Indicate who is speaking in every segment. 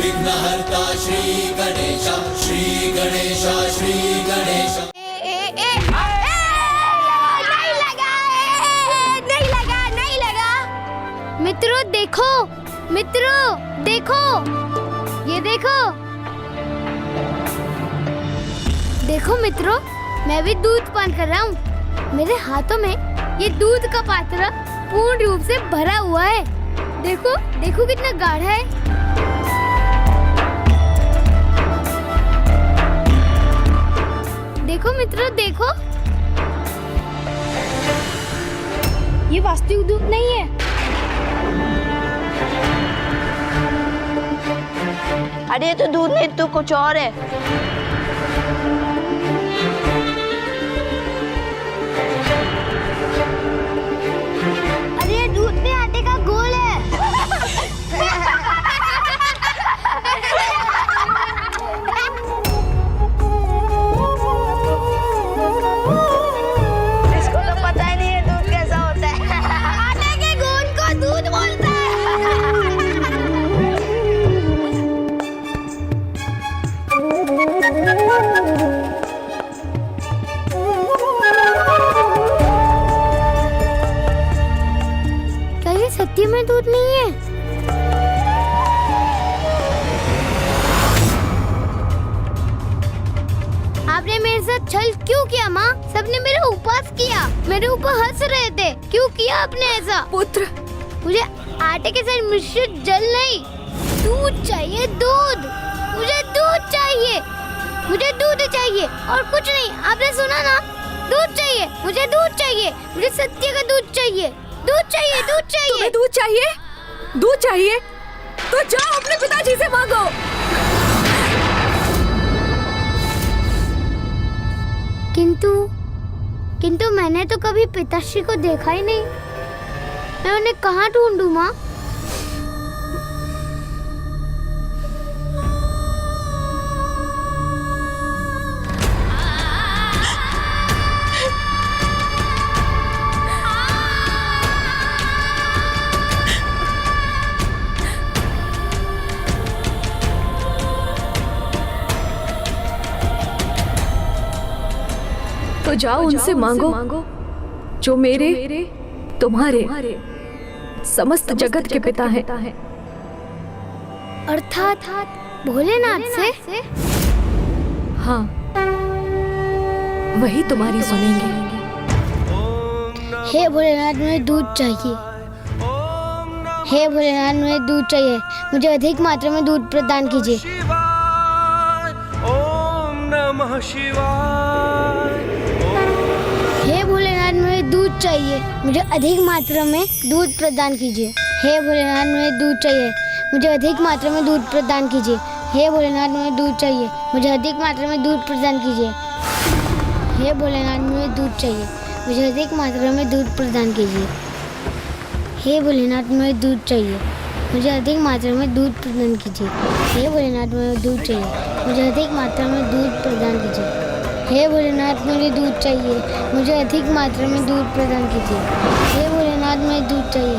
Speaker 1: विघ्नहर्ता श्री गणेश, श्री गणेश, श्री गणेश।
Speaker 2: नहीं लगा। मित्रों देखो, मित्रों देखो, ये देखो, देखो मित्रों, मैं भी दूध पान कर रहा हूँ। मेरे हाथों में ये दूध का पात्र पूर्ण रूप से भरा हुआ है। देखो, देखो कितना गाढ़ा है। देखो मित्रों, देखो, ये वास्तविक दूध नहीं है।
Speaker 3: अरे तो दूध नहीं, तो कुछ और है।
Speaker 2: अरे दूध में आटे का घोल है।
Speaker 3: इसको तो पता ही नहीं है दूध कैसा होता है।
Speaker 2: आटे के घोल को दूध बोलता है। क्या ये सत्य में दूध नहीं है? आपने मेरे साथ छल क्यों किया माँ? सबने मेरा उपवास किया, मेरे ऊपर हंस रहे थे। क्यों किया आपने ऐसा?
Speaker 4: पुत्र,
Speaker 2: मुझे आटे के साथ मिश्रित जल नहीं, दूध चाहिए, दूध। मुझे दूध चाहिए, मुझे दूध चाहिए और कुछ नहीं। आपने सुना ना, दूध चाहिए, मुझे दूध चाहिए, मुझे सत्य का दूध चाहिए, दूध चाहिए, दूध चाहिए।
Speaker 4: तुम्हें दूध चाहिए? दूध चाहिए तो जाओ अपने पिताजी से मांगो।
Speaker 2: किंतु मैंने तो कभी पिताश्री को देखा ही नहीं। मैं उन्हें कहाँ ढूंढूं माँ?
Speaker 4: तो जाओ उनसे मांगो जो मेरे, तुम्हारे, समस्त जगत के पिता हैं।
Speaker 2: अर्थात भोलेनाथ से?
Speaker 4: हाँ, वही तुम्हारी सुनेंगे।
Speaker 2: हे भोलेनाथ, मुझे दूध चाहिए। हे भोलेनाथ, मुझे दूध चाहिए, मुझे अधिक मात्रा में दूध प्रदान कीजिए।
Speaker 5: ओम नमः शिवाय।
Speaker 2: हे भोलेनाथ, मुझे दूध चाहिए, मुझे अधिक मात्रा में दूध प्रदान कीजिए। हे भोलेनाथ, मुझे दूध चाहिए, मुझे अधिक मात्रा में दूध प्रदान कीजिए। हे भोलेनाथ, मुझे दूध चाहिए, मुझे अधिक मात्रा में दूध प्रदान कीजिए। हे भोलेनाथ, मुझे दूध चाहिए, मुझे अधिक मात्रा में दूध प्रदान कीजिए। हे भोलेनाथ, मुझे दूध चाहिए, मुझे अधिक मात्रा में दूध प्रदान कीजिए। हे भोलेनाथ, मुझे दूध चाहिए, मुझे अधिक मात्रा में दूध प्रदान कीजिए। हे भोलेनाथ, मुझे दूध चाहिए, मुझे अधिक मात्रा में दूध प्रदान कीजिए। हे भोलेनाथ, मुझे दूध चाहिए,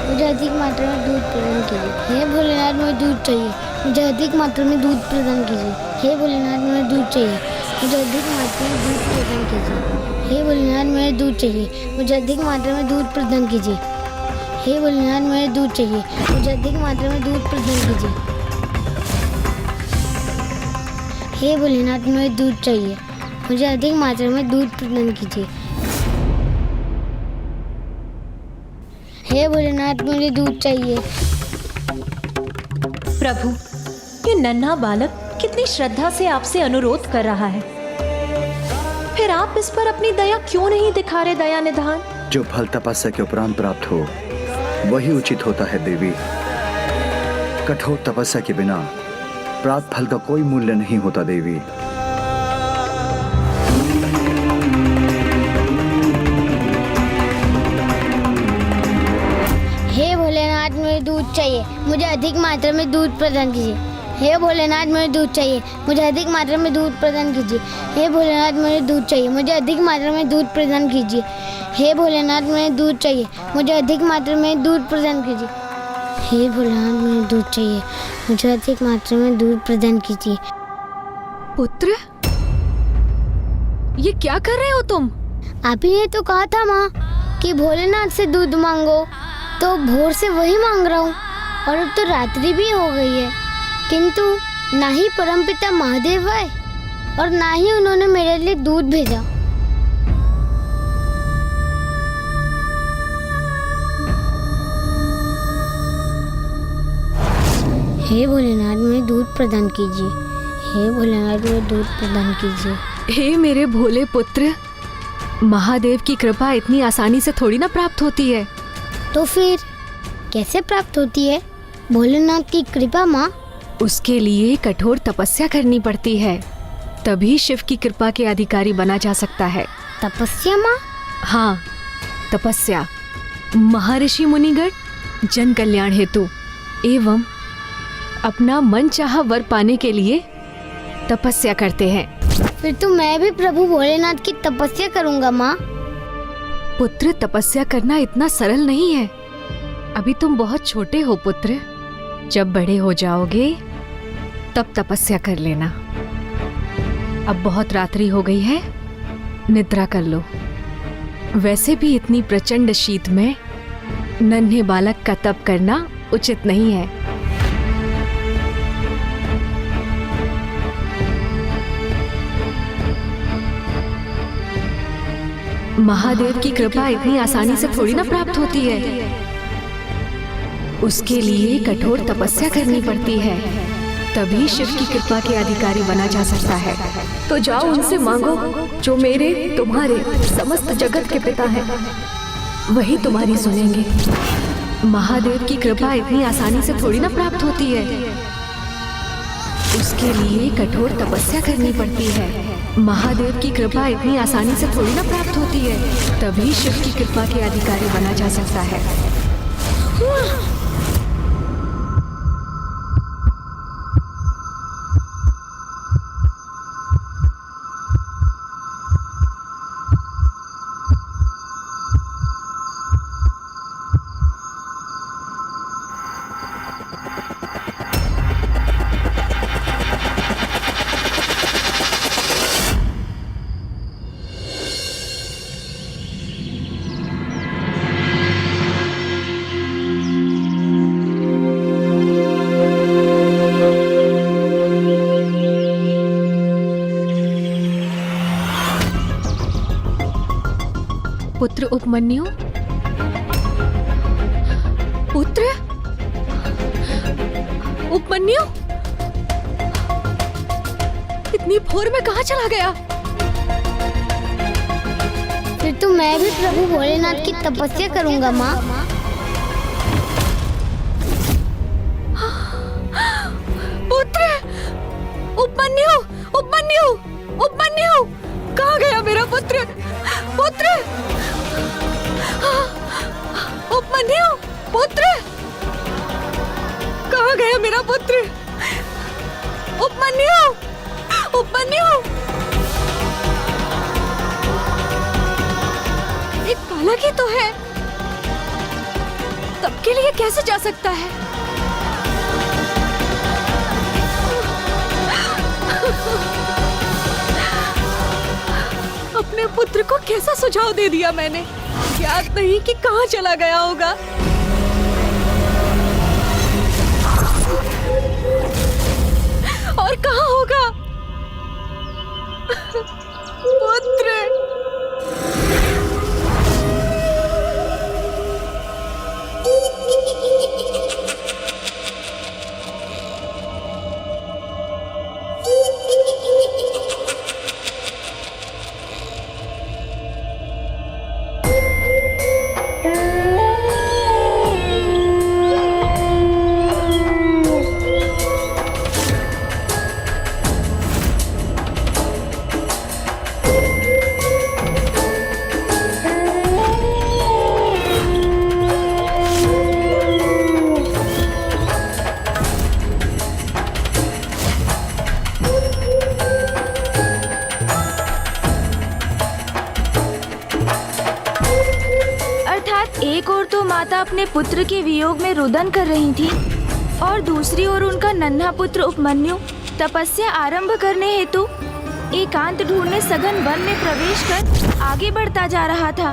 Speaker 2: मुझे अधिक मात्रा में दूध प्रदान कीजिए। हे भोलेनाथ, मुझे दूध चाहिए, मुझे अधिक मात्रा में दूध प्रदान कीजिए। हे भोलेनाथ, मुझे दूध चाहिए, मुझे अधिक मात्रा में दूध प्रदान कीजिए। हे भोलेनाथ, मुझे दूध चाहिए, मुझे अधिक मात्रा में दूध प्रदान कीजिए। हे भोलेनाथ, मुझे दूध चाहिए, मुझे अधिक मात्रा में दूध प्रदान कीजिए। हे भोलेनाथ, मुझे दूध चाहिए, मुझे अधिक मात्रा में दूध प्रदान कीजिए। हे भोलेनाथ, मुझे दूध चाहिए।
Speaker 6: प्रभु, ये नन्हा बालक कितनी श्रद्धा से आपसे अनुरोध कर रहा है, फिर आप इस पर अपनी दया क्यों नहीं दिखा रहे दया निधान?
Speaker 7: जो फल तपस्या के उपरांत प्राप्त हो वही उचित होता है देवी। कठोर तपस्या के बिना प्राप्त फल का कोई मूल्य नहीं होता देवी।
Speaker 2: हे भोलेनाथ, मुझे दूध चाहिए, मुझे अधिक मात्रा में दूध प्रदान कीजिए। हे भोलेनाथ, मुझे दूध चाहिए, मुझे अधिक मात्रा में दूध प्रदान कीजिए। हे भोलेनाथ, मुझे दूध चाहिए, मुझे अधिक मात्रा में दूध प्रदान कीजिए। हे भोलेनाथ, मुझे दूध चाहिए, मुझे अधिक मात्रा में दूध प्रदान कीजिए। हे भोलेनाथ मुझे दूध चाहिए, मुझे अधिक मात्रा में दूध प्रदान कीजिए।
Speaker 4: पुत्र, ये क्या कर रहे हो तुम?
Speaker 2: आप ही ने तो कहा था माँ कि भोलेनाथ से दूध मांगो, तो भोर से वही मांग रहा हूँ। और अब तो रात्रि भी हो गई है, किंतु ना ही परमपिता महादेव आए और ना ही उन्होंने मेरे लिए दूध भेजा। हे भोलेनाथ मुझे दूध प्रदान कीजिए, हे भोलेनाथ मुझे दूध प्रदान कीजिए।
Speaker 4: हे मेरे भोले पुत्र, महादेव की कृपा इतनी आसानी से थोड़ी ना प्राप्त होती है।
Speaker 2: तो फिर कैसे प्राप्त होती है भोलेनाथ की कृपा माँ?
Speaker 4: उसके लिए कठोर तपस्या करनी पड़ती है, तभी शिव की कृपा के अधिकारी बना जा सकता है।
Speaker 2: तपस्या माँ?
Speaker 4: हाँ, तपस्या। महर्षि मुनिगण जन कल्याण हेतु एवं अपना मन चाहा वर पाने के लिए तपस्या करते हैं।
Speaker 2: फिर तो मैं भी प्रभु भोलेनाथ की तपस्या करूंगा माँ।
Speaker 4: पुत्र, तपस्या करना इतना सरल नहीं है। अभी तुम बहुत छोटे हो पुत्र, जब बड़े हो जाओगे तब तपस्या कर लेना। अब बहुत रात्रि हो गई है, निद्रा कर लो। वैसे भी इतनी प्रचंड शीत में नन्हे बालक का तप करना उचित नहीं है। महादेव की कृपा इतनी आसानी से थोड़ी ना प्राप्त होती है, उसके लिए कठोर तपस्या करनी पड़ती है, तभी शिव की कृपा के अधिकारी बना जा सकता है। तो जाओ उनसे मांगो जो मेरे तुम्हारे समस्त जगत के पिता हैं, वही तुम्हारी सुनेंगे। महादेव की कृपा इतनी आसानी से थोड़ी ना प्राप्त होती है, उसके लिए कठोर तपस्या करनी पड़ती है। महादेव की कृपा इतनी आसानी से थोड़ी ना प्राप्त होती है, तभी शिव की कृपा के अधिकारी बना जा सकता है। पुत्र उपमन्यु, पुत्र उपमन्यु, इतनी भोर में कहाँ चला गया?
Speaker 2: फिर तो मैं भी प्रभु भोलेनाथ की तपस्या करूंगा माँ।
Speaker 4: पुत्र उपमन्यु, उपमन्यु, उपमन्यु, कहाँ गया मेरा पुत्र? पुत्र उपमन्यु, पुत्र कहाँ गया मेरा पुत्र? उपमन्यु, उपमन्यु, एक बालक ही तो है, तब के लिए कैसे जा सकता है? अपने पुत्र को कैसा सुझाव दे दिया मैंने, याद नहीं कि कहाँ चला गया होगा। और कहाँ होगा पुत्र?
Speaker 8: माता अपने पुत्र के वियोग में रुदन कर रही थी और दूसरी ओर उनका नन्हा पुत्र उपमन्यु तपस्या आरंभ करने हेतु एकांत ढूंढने सघन वन में प्रवेश कर आगे बढ़ता जा रहा था।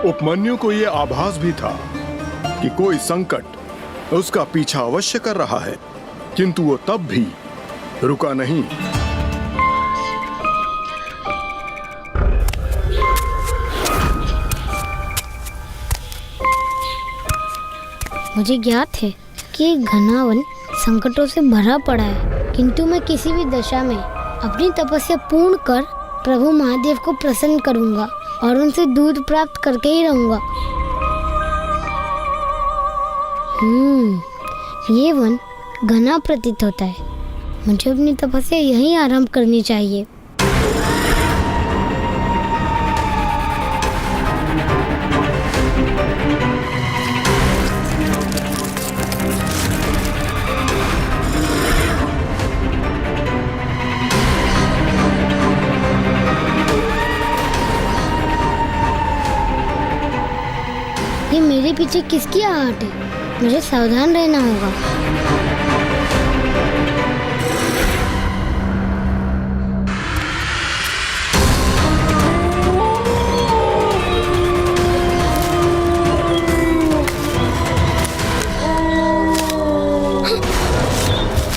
Speaker 9: उपमन्यु को यह आभास भी था कि कोई संकट उसका पीछा अवश्य कर रहा है, किंतु वो तब भी रुका नहीं।
Speaker 2: मुझे ज्ञात है कि एक घना वन संकटों से भरा पड़ा है, किंतु मैं किसी भी दशा में अपनी तपस्या पूर्ण कर प्रभु महादेव को प्रसन्न करूंगा और उनसे दूध प्राप्त करके ही रहूंगा। ये वन घना प्रतीत होता है, मुझे अपनी तपस्या यहीं आरंभ करनी चाहिए। ये मेरे पीछे किसकी आहट है? मुझे सावधान रहना होगा।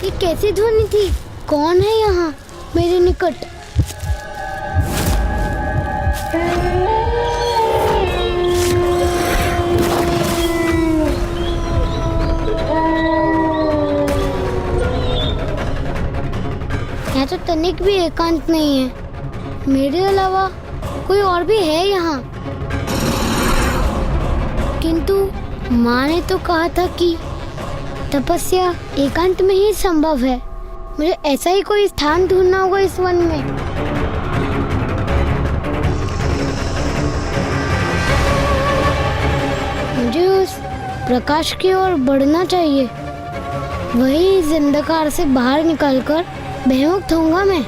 Speaker 2: ये कैसी ध्वनि थी? कौन है यहाँ मेरे निकट? यहाँ तो तनिक भी एकांत नहीं है। मेरे अलावा कोई और भी है यहाँ। किंतु माँ ने तो कहा था कि तपस्या एकांत में ही संभव है। मुझे ऐसा ही कोई स्थान ढूंढना होगा इस वन में। मुझे उस प्रकाश की ओर बढ़ना चाहिए। वही इस अंधकार से बाहर निकलकर भयमुक्त होऊंगा मैं।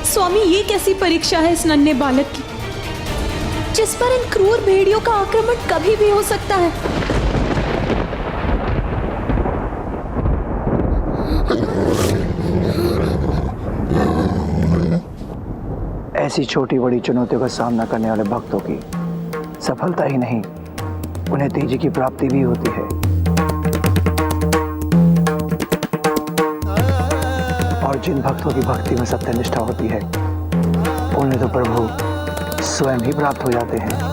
Speaker 6: स्वामी, ये कैसी परीक्षा है इस नन्हे बालक की, जिस पर इन क्रूर भेड़ियों का आक्रमण कभी भी हो सकता है।
Speaker 7: ऐसी छोटी बड़ी चुनौतियों का सामना करने वाले भक्तों की सफलता ही नहीं, उन्हें तेजी की प्राप्ति भी होती है। और जिन भक्तों की भक्ति में सत्यनिष्ठा होती है, उन्हें तो प्रभु स्वयं ही प्राप्त हो जाते हैं।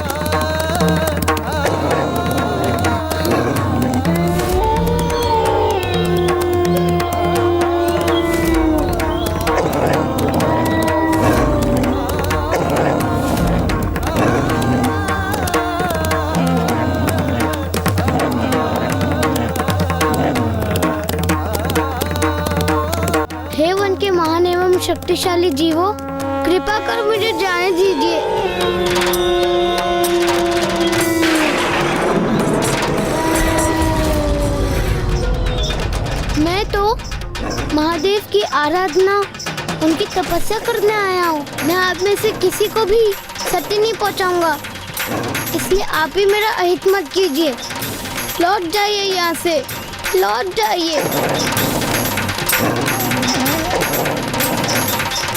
Speaker 2: हे वन के महान एवं शक्तिशाली जीवों, कृपा कर मुझे जाने दीजिए। मैं तो महादेव की आराधना, उनकी तपस्या करने आया हूँ। मैं आप में से किसी को भी क्षति नहीं पहुँचाऊंगा, इसलिए आप ही मेरा अहित मत कीजिए। लौट जाइए यहाँ से, लौट जाइए।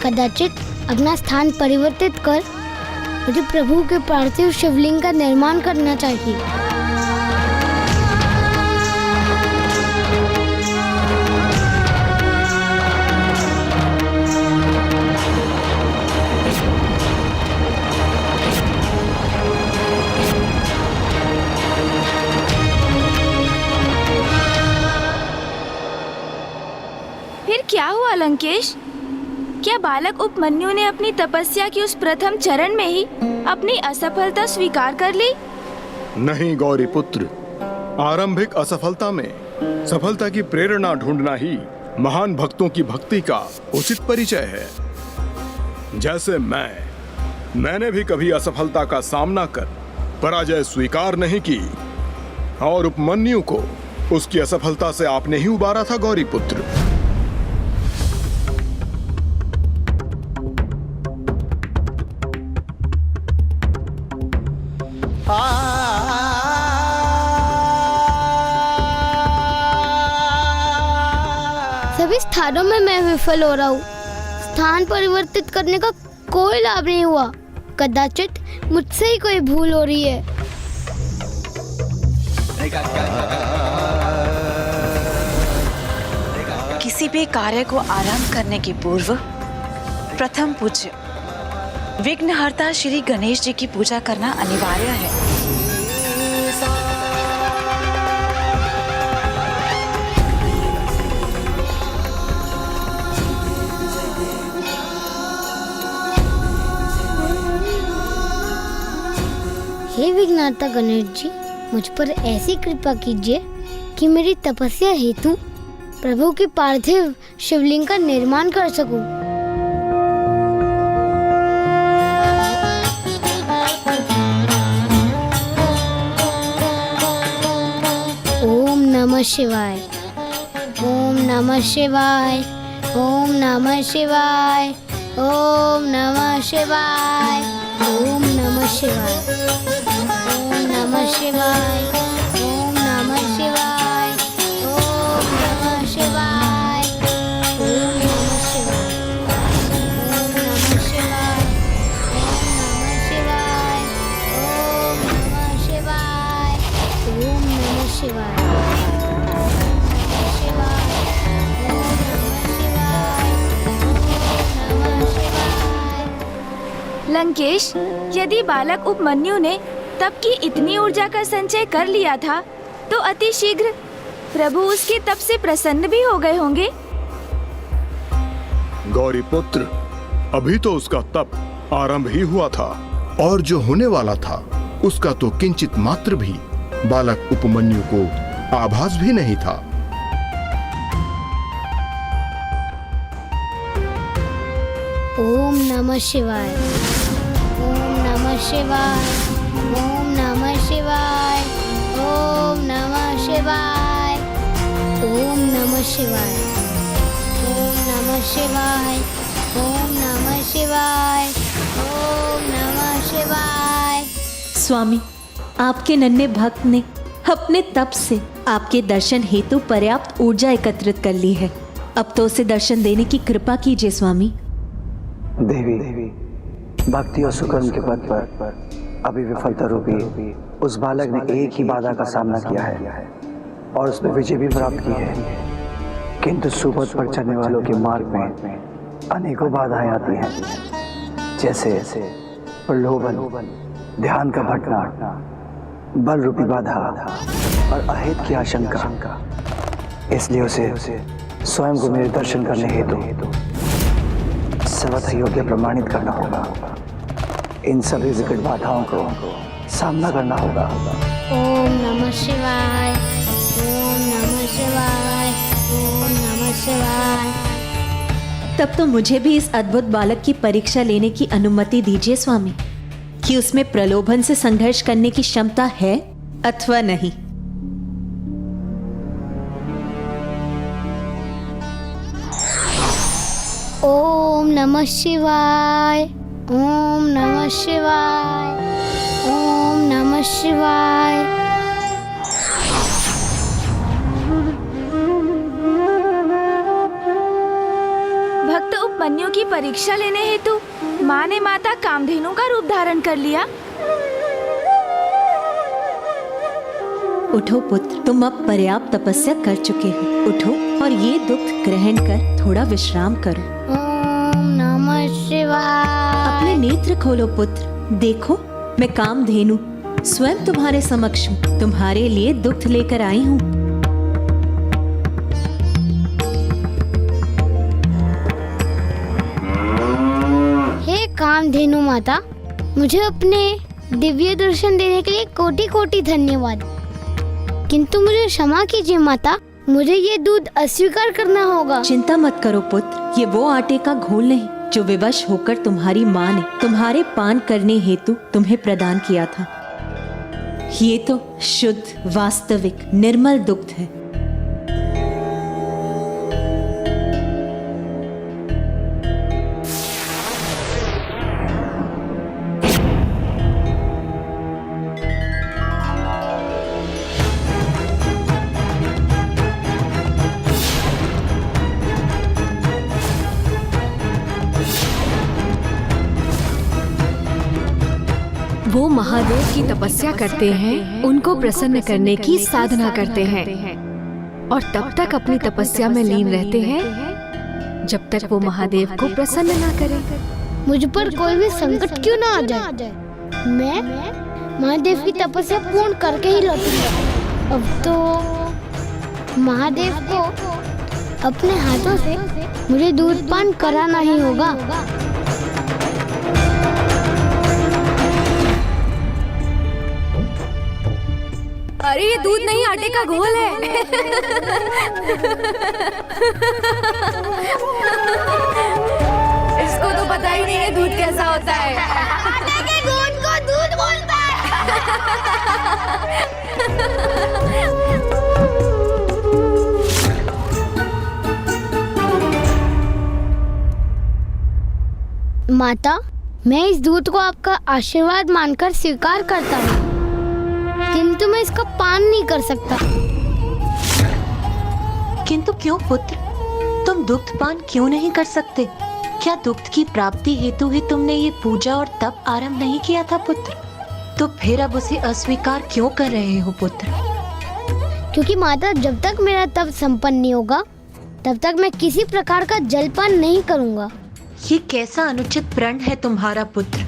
Speaker 2: कदाचित अपना स्थान परिवर्तित कर मुझे प्रभु के पार्थिव शिवलिंग का निर्माण करना चाहिए।
Speaker 8: फिर क्या हुआ लंकेश? क्या बालक उपमन्यु ने अपनी तपस्या की उस प्रथम चरण में ही अपनी असफलता स्वीकार कर ली?
Speaker 9: नहीं गौरी पुत्र, आरंभिक असफलता में सफलता की प्रेरणा ढूंढना ही महान भक्तों की भक्ति का उचित परिचय है। जैसे मैंने भी कभी असफलता का सामना कर पराजय स्वीकार नहीं की, और उपमन्यु को उसकी असफलता से आपने ही उबारा था गौरी पुत्र।
Speaker 2: सभी स्थानों में मैं विफल हो रहा हूँ। स्थान परिवर्तित करने का कोई लाभ नहीं हुआ। कदाचित मुझसे ही कोई भूल हो रही है।
Speaker 10: किसी भी कार्य को आरंभ करने के पूर्व प्रथम पूज्य विघ्नहर्ता श्री गणेश जी की पूजा करना अनिवार्य है।
Speaker 2: हे विघ्नहर्ता गणेश जी, मुझ पर ऐसी कृपा कीजिए कि मेरी तपस्या हेतु प्रभु के पार्थिव शिवलिंग का निर्माण कर सकूं। ओम नमः शिवाय, ओम नमः शिवाय, ओम नमः शिवाय, ओम नमः शिवाय, ओम नमः शिवाय, ओम नमः शिवाय, ओम नमः शिवाय, ओम नमः शिवाय, ओम नमः शिवाय, ओम नमः शिवाय, ओम नमः शिवाय, ओम नमः शिवाय,
Speaker 8: लंकेश, यदि बालक उपमन्यु ने तप की इतनी ऊर्जा का संचय कर लिया था, तो अति शीघ्र प्रभु उसके तप से प्रसन्न भी हो गए होंगे।
Speaker 9: गौरी पुत्र, अभी तो उसका तप आरंभ ही हुआ था, और जो होने वाला था उसका तो किंचित मात्र भी बालक उपमन्यु को आभास भी नहीं था।
Speaker 2: ओम नमः शिवाय, ओम नमः शिवाय, ओम नमः शिवाय, ओम नमः शिवाय, ओम नमः शिवाय, ओम नमः शिवाय, ओम नमः शिवाय, ओम नमः शिवाय।
Speaker 6: स्वामी, आपके नन्हे भक्त ने अपने तप से आपके दर्शन हेतु पर्याप्त ऊर्जा एकत्रित कर ली है। अब तो उसे दर्शन देने की कृपा कीजिए स्वामी।
Speaker 11: देवी, भक्ति और सुकर्म के पद पर अभी विफलता रूपी उस बालक ने एक ही बाधा का सामना किया है और उसमें विजय भी प्राप्त की है, किंतु सुपथ पर चलने वालों के मार्ग में अनेकों बाधाएं आती हैं, जैसे प्रलोभन, ध्यान का भटना, बल रूपी बाधा और अहित की आशंका। इसलिए उसे स्वयं को मेरे दर्शन करने हेतु सर्वथा योग्य प्रमाणित करना होगा। इन सभी विकट बाधाओं को सामना करना होगा।
Speaker 2: ओम नमः शिवाय, ओम नमः शिवाय, ओम नमः शिवाय।
Speaker 6: तब तो मुझे भी इस अद्भुत बालक की परीक्षा लेने की अनुमति दीजिए स्वामी, कि उसमें प्रलोभन से संघर्ष करने की क्षमता है अथवा नहीं।
Speaker 2: ओम नमः शिवाय, ओम नमः शिवाय, ओम नमः शिवाय।
Speaker 8: भक्त उपमन्यु की परीक्षा लेने हेतु माँ ने माता कामधेनु का रूप धारण कर लिया।
Speaker 6: उठो पुत्र, तुम अब पर्याप्त तपस्या कर चुके हो। उठो और ये दुग्ध ग्रहण कर थोड़ा विश्राम करो।
Speaker 2: ओम नमः शिवाय।
Speaker 6: अपने नेत्र खोलो पुत्र, देखो मैं कामधेनु स्वयं तुम्हारे समक्ष हूँ, तुम्हारे लिए दुग्ध लेकर आई हूँ।
Speaker 2: हे कामधेनु माता, मुझे अपने दिव्य दर्शन देने के लिए कोटि कोटि धन्यवाद, किंतु मुझे क्षमा कीजिए माता, मुझे ये दूध अस्वीकार करना होगा।
Speaker 6: चिंता मत करो पुत्र, ये वो आटे का घोल नहीं जो विवश होकर तुम्हारी माँ ने तुम्हारे पान करने हेतु तुम्हें प्रदान किया था। ये तो शुद्ध, वास्तविक, निर्मल दुग्ध है।
Speaker 4: वो महादेव की तपस्या करते हैं, उनको प्रसन्न करने की साधना करते हैं और तब तक अपनी तपस्या में लीन रहते हैं जब तक वो महादेव को प्रसन्न ना करें।
Speaker 2: मुझ पर कोई भी संकट क्यों ना आ जाए, मैं महादेव की तपस्या पूर्ण करके ही लौटूंगा। अब तो महादेव को अपने हाथों से मुझे दूध पान कराना ही होगा।
Speaker 4: अरे ये दूध नहीं, आटे का घोल है।
Speaker 8: इसको तो पता ही नहीं है दूध कैसा होता है।
Speaker 2: आटे के घोल को दूध बोलता है। माता, मैं इस दूध को आपका आशीर्वाद मानकर स्वीकार करता हूँ, किंतु मैं इसका पान नहीं कर सकता।
Speaker 6: किंतु क्यों पुत्र, तुम दुग्ध पान क्यों नहीं कर सकते? क्या दुग्ध की प्राप्ति हेतु ही तुमने ये पूजा और तप आरंभ नहीं किया था पुत्र? तो फिर अब उसे अस्वीकार क्यों कर रहे हो पुत्र?
Speaker 2: क्योंकि माता, जब तक मेरा तप संपन्न नहीं होगा तब तक मैं किसी प्रकार का जलपान नहीं करूंगा।
Speaker 6: ये कैसा अनुचित प्रण है तुम्हारा पुत्र?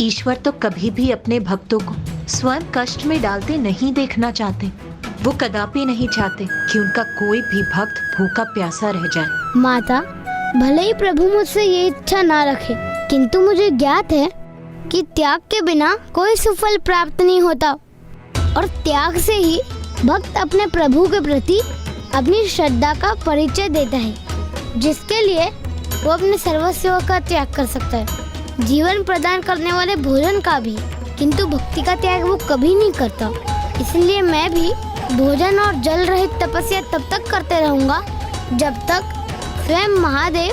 Speaker 6: ईश्वर तो कभी भी अपने भक्तों को स्वयं कष्ट में डालते नहीं देखना चाहते। वो कदापि नहीं चाहते कि उनका कोई भी भक्त भूखा प्यासा रह जाए।
Speaker 2: माता, भले ही प्रभु मुझसे ये इच्छा ना रखे, किंतु मुझे ज्ञात है कि त्याग के बिना कोई सुफल प्राप्त नहीं होता और त्याग से ही भक्त अपने प्रभु के प्रति अपनी श्रद्धा का परिचय देता है, जिसके लिए वो अपने सर्वस्व का त्याग कर सकता है, जीवन प्रदान करने वाले भोजन का भी, किंतु भक्ति का त्याग वो कभी नहीं करता। इसलिए मैं भी भोजन और जल रहित तपस्या तब तक करते रहूंगा जब तक स्वयं महादेव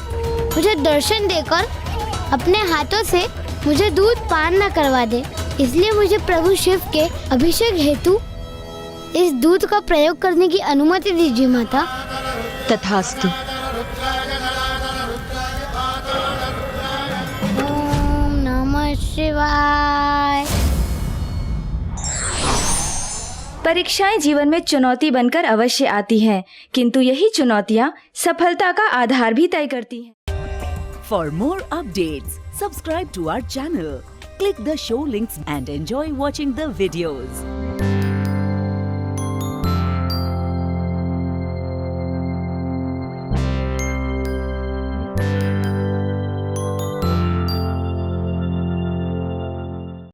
Speaker 2: मुझे दर्शन देकर अपने हाथों से मुझे दूध पान न करवा दे। इसलिए मुझे प्रभु शिव के अभिषेक हेतु इस दूध का प्रयोग करने की अनुमति दीजिए माता।
Speaker 6: तथास्तु।
Speaker 2: ओम नमः शिवाय।
Speaker 8: परीक्षाएं जीवन में चुनौती बनकर अवश्य आती हैं, किंतु यही चुनौतियां सफलता का आधार भी तय करती हैं।
Speaker 12: For more updates, subscribe to our channel, click the show links and enjoy watching the videos.